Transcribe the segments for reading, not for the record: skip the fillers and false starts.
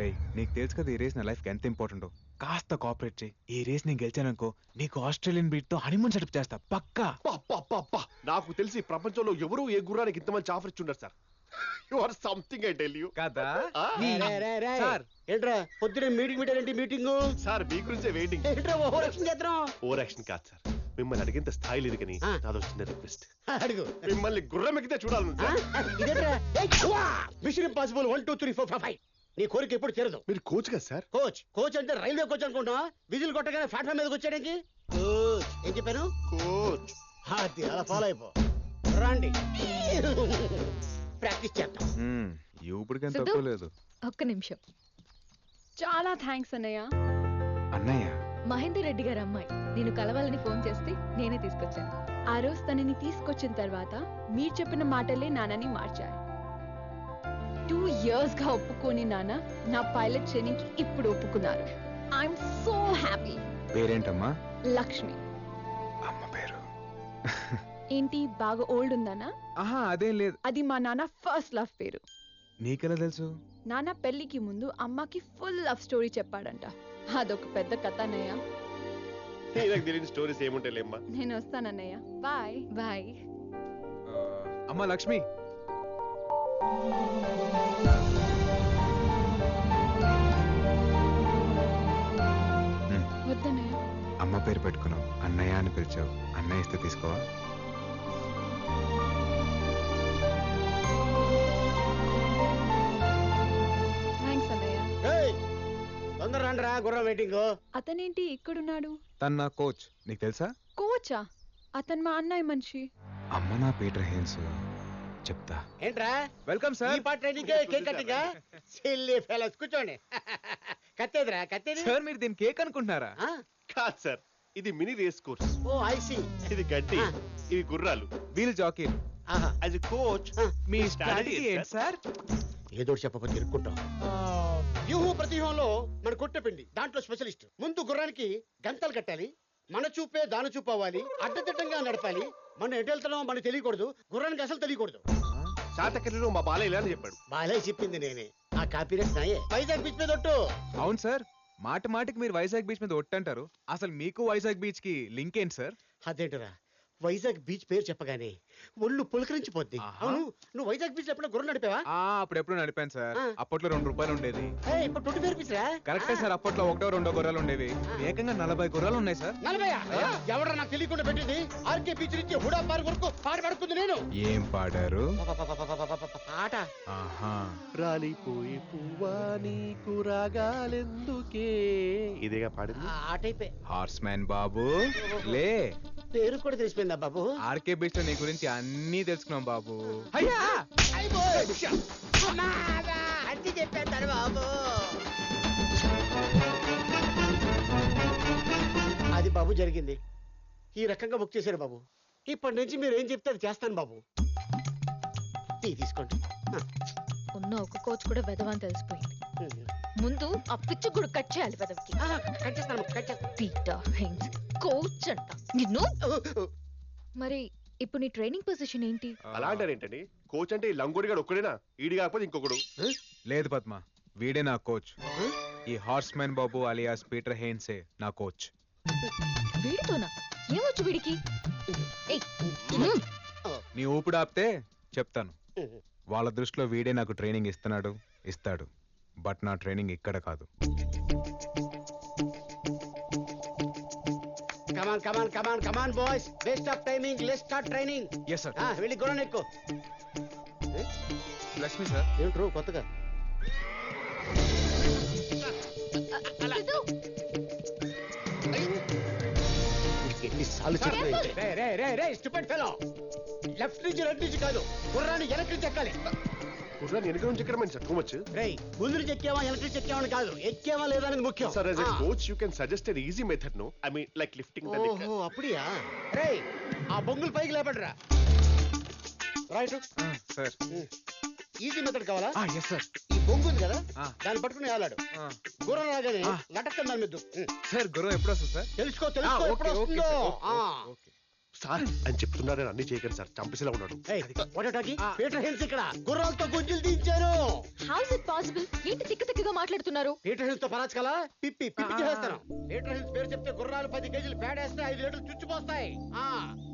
రేయ్ నీకు తెలుసు కదా ఈ రేస్ నా లైఫ్కి ఎంత ఇంపార్టెంటో. కాస్త కోఆపరేట్ చేయి. ఈ రేస్ నేను గెలిచాననుకో నీకు ఆస్ట్రేలియన్ బీట్ తో హనీమూన్ సెటప్ చేస్తా పక్కా. నాకు తెలిసి ప్రపంచంలో ఎవరు ఏ గుర్రానికి ఇంత మంచి ఆఫర్ ఇచ్చుంటారు sir. You are something I tell you కదా. సార్ ఏంట్రా పొద్దున మీటింగ్ పెట్టారంటే మీటింగ్ సార్ మీ గురించే వెయిటింగ్. ఏంట్రా ఓవర్ యాక్షన్ చేద్దాం. ఓవర్ యాక్షన్ కాదు సార్, మిమ్మల్ని అడిగేంత స్థాయి లేదు కానీ నాదో చిన్న రిక్వెస్ట్. అడుగు. మిమ్మల్ని గుర్రం ఎక్కితే చూడాలి సార్. ఇదేంట్రా మిషన్ ఇంపాసిబుల్ 1 2 3 4 5. నీ కోరిక ఎప్పుడు తీరదు. మీరు కోచ్ కదా సార్? కోచ్ అంటే రైల్వే కోచ్ అనుకుంటా. విజిల్ కొట్టగానే ప్లాట్ఫామ్ మీదకి వచ్చాడానికి ఏం చెప్పాను? కోచ్. అది అలా ఫాలో అయిపో. రండి ప్రాక్టీస్ చేద్దాం. ఇప్పటికేం తక్కువ లేదు. ఒక్క నిమిషం. చాలా థ్యాంక్స్ అన్నయ్య. అన్నయ్య మహేందర్ రెడ్డి గారి అమ్మాయి నేను కలవాలని ఫోన్ చేస్తే నేనే తీసుకొచ్చాను. ఆ రోజు తనని తీసుకొచ్చిన తర్వాత మీరు చెప్పిన మాటలే నాన్నని మార్చారు. 2 years గా ఒప్పుకోని నాన్న నా పైలట్ ట్రైనింగ్ కి ఇప్పుడు ఒప్పుకున్నారు. I'm so happy. పేరేంటమ్మా? లక్ష్మి. అమ్మ పేరు ఏంటి బాగా ఓల్డ్ ఉందనా? ఆహా అదేం లేదు. అది మా నాన్న ఫస్ట్ లవ్ పేరు. నీకెలా తెలుసు? నాన్న పెళ్లికి ముందు అమ్మకి ఫుల్ లవ్ స్టోరీ చెప్పాడంట. అదొక పెద్ద కథ అన్నయ్య. నాకు తెలియని స్టోరీస్ ఏముంటాయిలేమ్మా. నేను వస్తానన్నయ్య. Bye bye. అమ్మ లక్ష్మి. వద్దన్నయ్య. అమ్మ పేరు పెట్టుకున్నావు, అన్నయ్య అని పిలిచావు. అన్నయ్య ఇస్తే తీసుకోవా? థ్యాంక్స్ అన్నయ్య. తొందర రండి రా, గుర్రం వెయిటింగ్. అతనేంటి ఇక్కడున్నాడు? తను నా కోచ్, నీకు తెలుసా? కోచా? అతను మా అన్నయ్య మనిషి. అమ్మ నా పీటర్ హెయిన్స్. చెప్తా. ఏంట్రా వెల్కమ్ ఈ సార్. పాట training cake cutting. Silly fellows కూర్చోండి. కత్తేదిరా కత్తేది. సార్ మీరు దీని కేక్ అనుకుంటున్నారా? కాదు సార్, ఇది mini race course. Oh I see. ఇది గడ్డి, ఇవి గుర్రాలు. వీల్ జాకీ. యాజ్ ఎ కోచ్ మీ స్ట్రాటజీ ఏంటి సార్? ఏదో చెప్పకపోతే ఇరుక్కుంటాం. వ్యూహం ప్రతిహంలో మన కొట్టపిండి దాంట్లో స్పెషలిస్ట్. ముందు గుర్రానికి గంతలు కట్టాలి, మన చూపే దాని చూపు అవ్వాలి, అడ్డదిడ్డంగా నడపాలి. మనం ఎటు వెళ్తున్నామో మనకు తెలియకూడదు, గుర్రానికి అసలు తెలియకూడదు. శాతకర్ణిలో మా బాలయ్య ఇలా అని చెప్పాడు. బాలే చెప్పింది నేనే. ఆ కాపీరేట్ నాయే. వైజాగ్ బీచ్ మీద ఒట్టు. అవును సార్, మాట మాటికి మీరు వైజాగ్ బీచ్ మీద ఒట్టంటారు. అసలు మీకు వైజాగ్ బీచ్ కి లింక్ ఏంటి సార్? అదేంటరా వైజాగ్ బీచ్ పేరు చెప్పగానే ఒళ్ళు పులకరించిపోద్ది. అవును, నువ్వు వైజాగ్ బీచ్ ఎప్పుడో గుర్రం నడిపావా? అప్పుడెప్పుడు నడిపాను సార్. అప్పట్లో 2 రూపాయలు ఉండేది. ఇప్పుడు 20 రూపీస్ రా. కరెక్టే సార్, అప్పట్లో 1-2 గుర్రాలు ఉండేవి. ఏకంగా 40 గుర్రాలు ఉన్నాయి సార్. 40? ఎవడరా నాకు తెలియకుండా పెట్టింది? ఆర్కే బీచ్ నుంచి హుడా పార్క్ వరకు పాట పాడుకుంది నేను. ఏం పాడారు? పాట రాలిపోయి పువ్వా నీకు రాగాలెందుకే, ఇదేగా పాడింది. ఆటైపోయి హార్స్ మ్యాన్ బాబు లే. పేరు కూడా తెలిసిపోయిందా బాబు? ఆర్కే బీచ్ లో నీ గురించి అన్నీ తెలుసుకున్నాం బాబు. అన్ని చెప్పేస్తాను బాబు. అది బాబు జరిగింది. ఈ రకంగా బుక్ చేశారు బాబు. ఇప్పటి నుంచి మీరు ఏం చెప్తే అది చేస్తాను బాబు. తీసుకోండి. ఉన్న ఒక కోచ్ కూడా వెదవని తెలిసిపోయింది. ముందు ఆ పిచ్చి కూడా కట్ చేయాలి వెదవికి. కట్ చేస్తాను, కట్ చేస్తాను. పీటర్ హెయిన్స్ కోచ్ అంట నిన్ను. మరి ఇప్పుడు నీ ట్రైనింగ్ పొజిషన్ ఏంటి? అలా అంటారేంటండి? కోచ్ అంటే ఈ లంగోడిగాడు ఒక్కడేనా? ఈడి కాకపోతే ఇంకొకడు. లేదు పద్మ, వీడే నా కోచ్. ఈ హార్స్ మ్యాన్ బాబు అలియాస్ పీటర్ హెయిన్సే నా కోచ్. వీడితోనా? ఏమొచ్చు వీడికి? నీ ఊపిడి ఆపితే చెప్తాను. వాళ్ళ దృష్టిలో వీడే నాకు ట్రైనింగ్ ఇస్తాడు. బట్ నా ట్రైనింగ్ ఇక్కడ కాదు. Come on boys, waste of timing, let's start training. Yes sir. వెళ్ళి గుర్రం ఎక్కు. లక్ష్మి సార్. ఏంట్రో కొత్తగా? ఎన్నిసార్లు స్టూపిడ్ ఫెలో. లెఫ్ట్ నుంచి రైట్ నుంచి కాదు, గుర్రాన్ని వెనక నుంచి ఎక్కాలి. గుర్రాన్ని వెనక నుంచి ఎక్కడం సార్ టూ మచ్. రేయ్ ముందు నుంచి ఎక్కావా వెనక నుంచి ఎక్కావని కాదు, ఎక్కావా లేదా అనేది ముఖ్యం. Sir as a coach you can suggest an easy method, no? I mean like lifting the neck. ఓహో అప్పుడియా? రేయ్ ఆ బొంగులు పైకి లేపడరా. Right sir. ఈజీ మెథడ్ కావాలా? Yes sir. ఈ బొంగు ఉంది కదా, దాన్ని పట్టుకుని ఆలాడు. గుర్రం లాగానే లటక్కని దాని మీద. సార్ గుర్రం ఎప్పుడు వస్తుంది సార్? తెలుసుకో ఎప్పుడు వస్తుందో. సార్ అని చెప్తున్నారని అన్ని చేయకండి సార్, చంపేసేలా ఉన్నాడు. పీటర్ హిల్స్ ఇక్కడ గుర్రాలతో గుంజులు దించారు. How's it possible? ఏంటి తిక్క తిక్కగా మాట్లాడుతున్నారు? పీటర్ హిల్స్ తో పరాచకలా పిప్పి చేస్తాను. పీటర్ హిల్స్ పేరు చెప్తే గుర్రాలు 10 కేజీలు పేడేస్తే 5 లీటర్లు చుచ్చిపోస్తాయి.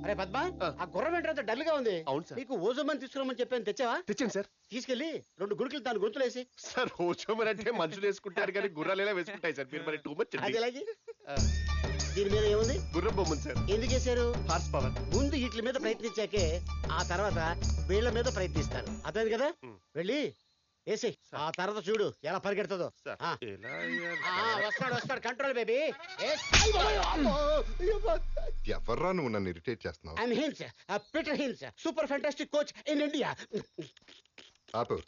అరే పద్మ, ఆ గుర్రం ఏంటంటే డల్ గా ఉంది. అవును సార్. నీకు ఓజోమని తీసుకురామని చెప్పాను, తెచ్చావా? తెచ్చాను సార్. తీసుకెళ్లి 2 గుడికలు దాని గుర్తులేసి. సార్ ఓచోమని అంటే మనుషులు వేసుకుంటారు కానీ గుర్రాలు ఎలా వేసుకుంటాయి సార్, మీరు మరి టూ మచ్. అది ఎలాగే? దీని మీద ఏముంది? గుర్రం బొమ్మను సార్. ఎందుకు వేశారు? Horse power. ముందు వీటి మీద ప్రయత్నించాకే ఆ తర్వాత వీళ్ళ మీద ప్రయత్నిస్తారు. అర్థమైంది కదా? వెళ్ళి వేసి ఆ తర్వాత చూడు ఎలా పరిగెడుతుందో. వస్తాడు కంట్రోల్ బేబీ. ఎవర్రా నువ్వు నన్ను ఇరిటేట్ చేస్తున్నావు? I'm hills, Peter hills, super fantastic coach in India. ఆపు.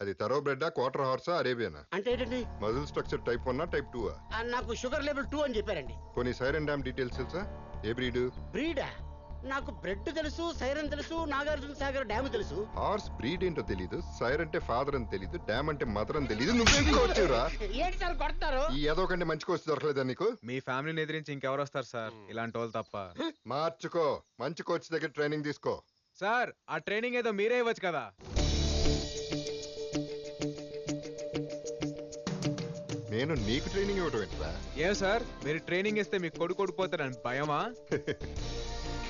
అది తరో బ్రెడ్డా, క్వార్టర్ హార్సా, అరేబియనా? అంటే ఏంటండి? Muscle structure type 1 type 2? నాకు షుగర్ లెవెల్ 2 అని చెప్పారండి. కొన్ని సైరన్ డ్యామ్ డీటెయిల్స్ తెలుసా? ఏ బ్రీడ్? బ్రీడా? నాకు బ్రెడ్ తెలుసు, సైరన్ తెలుసు, నాగార్జున సాగర్ డ్యామ్ తెలుసు. హార్స్ బ్రీడ్ ఏంటో తెలీదు, సైర్ అంటే ఫాదర్ అని తెలీదు, డ్యామ్ అంటే మదర్ అని తెలీదు. నువ్వేం కోచ్చురా? ఏంటి సార్ కొడతారు? ఈ ఏదో కంటే మంచి కోచ్ దొరకలేదా నీకు? మీ ఫ్యామిలీని ఎదిరించి ఇంకెవరు వస్తారు సార్, ఇలాంటి వాళ్ళు తప్ప. మార్చుకో, మంచి కోచ్ దగ్గర ట్రైనింగ్ తీసుకో. సార్ ఆ ట్రైనింగ్ ఏదో మీరే ఇవ్వచ్చు కదా. నేను నీకు ట్రైనింగ్ ఇవ్వటం ఏంట్రా? ఏ సార్, మీరు ట్రైనింగ్ ఇస్తే మీకు కొడుకుపోతారని భయమా?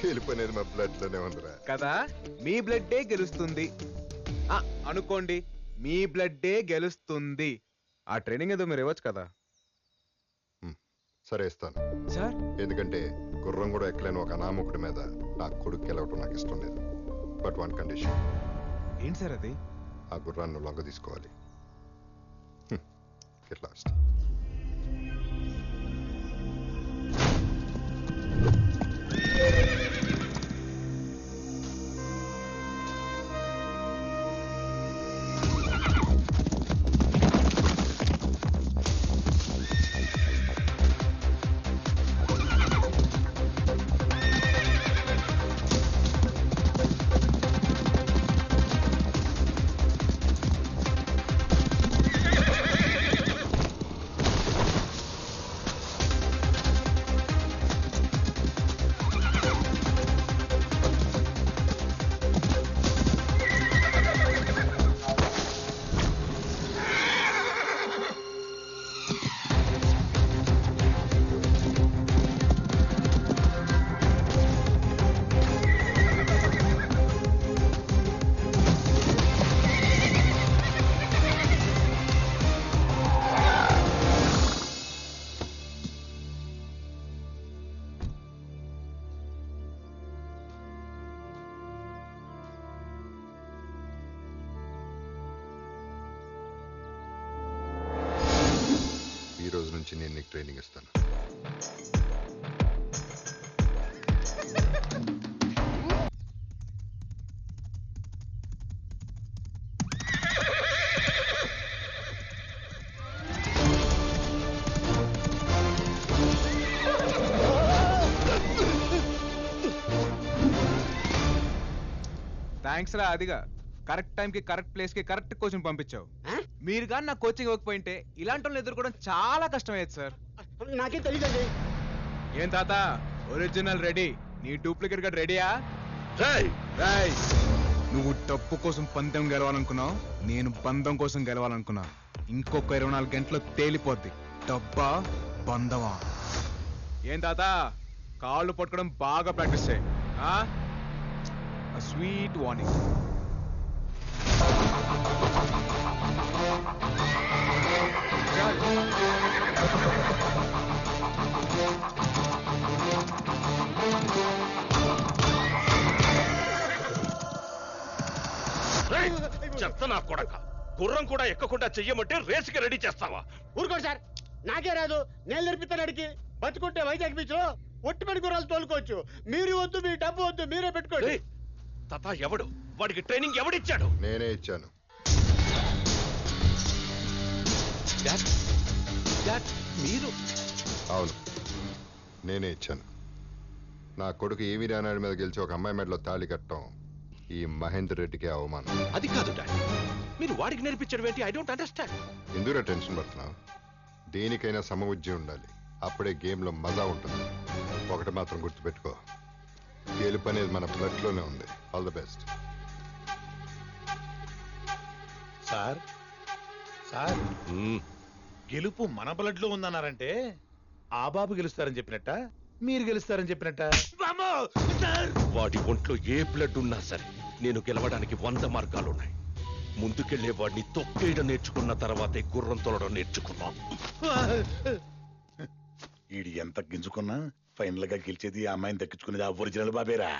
గెలుపనేది మా బ్లడ్ లోనే ఉందిరా కదా. మీ బ్లడ్డే గెలుస్తుంది అనుకోండి, మీ బ్లడ్డే గెలుస్తుంది. ఆ ట్రైనింగ్ ఏదో మీరు ఇవ్వచ్చు కదా. సరే ఇస్తాను సార్. ఎందుకంటే గుర్రం కూడా ఎక్కలేని ఒక అనామకుడి మీద నా కొడుకు గెలవటం నాకు ఇష్టం లేదు. But 1 condition. ఏంటి సార్ అది? ఆ గుర్రాన్ని లొంగ తీసుకోవాలి. Get lost. ఈ రోజు నుంచి నేను నీకు ట్రైనింగ్ ఇస్తాను. థ్యాంక్స్ రా. అదిగా కరెక్ట్ టైంకి కరెక్ట్ ప్లేస్ కి కరెక్ట్ కోచింగ్ పంపించావు. మీరు కానీ నాకు కోచింగ్ ఇవ్వకపోయింటే ఇలాంటి వాళ్ళని ఎదుర్కోవడం చాలా కష్టమయ్యేది సార్. నాకేం తెలియదండి. ఏం తాత, ఒరిజినల్ రెడీ, నీ డూప్లికేట్ గా రెడీయా? నువ్వు డబ్బు కోసం పందెం గెలవాలనుకున్నావు, నేను బంధం కోసం గెలవాలనుకున్నా. ఇంకొక 24 గంటలు తేలిపోద్ది డబ్బా బంధమా. ఏం తాత, కాళ్ళు పట్టుకోవడం బాగా ప్రాక్టీస్ చేయి. Sweet warning. చెత్త నా కొడక, గుర్రం కూడా ఎక్కకుండా చెయ్యమంటే రేసుకి రెడీ చేస్తావా? ఊరుకోండి సార్, నాకే రాదు. నేను నేర్పిస్తాను అడిగి. బతుకుంటే వైజాగ్ బీచ్ లో ఒట్టిపడి గుర్రాలు తోలుకోవచ్చు. మీరు వద్దు, మీ డబ్బు వద్దు, మీరే పెట్టుకోండి. తాత ఎవడు? వాడికి ట్రైనింగ్ ఎవడిచ్చాడు? నేనే ఇచ్చాను. మీరు? అవును, నేనే ఇచ్చాను. నా కొడుకు ఈవి రానాయుడు మీద గెలిచి ఒక అమ్మాయి మెడలో తాళి కట్టడం ఈ మహేందర్ రెడ్డికి అవమానం. అది కాదు డాడీ, మీరు వాడికి నేర్పించడం ఏంటి? I don't understand. ఎందుకు టెన్షన్ పడుతున్నావు? దేనికైనా సమబుద్ధి ఉండాలి, అప్పుడే గేమ్లో మజా ఉంటుంది. ఒకటి మాత్రం గుర్తుపెట్టుకో, గెలుపు అనేది మన బ్లడ్లోనే ఉంది. All the best. Sir sir గెలుపు మన బ్లడ్ లో ఉందన్నారంటే ఆ బాబు గెలుస్తారని చెప్పినట్ట, మీరు గెలుస్తారని చెప్పినట్ట? వాడి ఒంట్లో ఏ బ్లడ్ ఉన్నా సరే నేను గెలవడానికి 100 మార్గాలున్నాయి. ముందుకెళ్లే వాడిని తొక్కేయడం నేర్చుకున్న తర్వాతే గుర్రం తొలడం నేర్చుకున్నాం. ఈడు ఎంత గింజుకున్నా ఫైనల్ గా గెలిచేది ఆ అమ్మాయిని దక్కించుకునేది ఆ ఒరిజినల్ బాబేరా.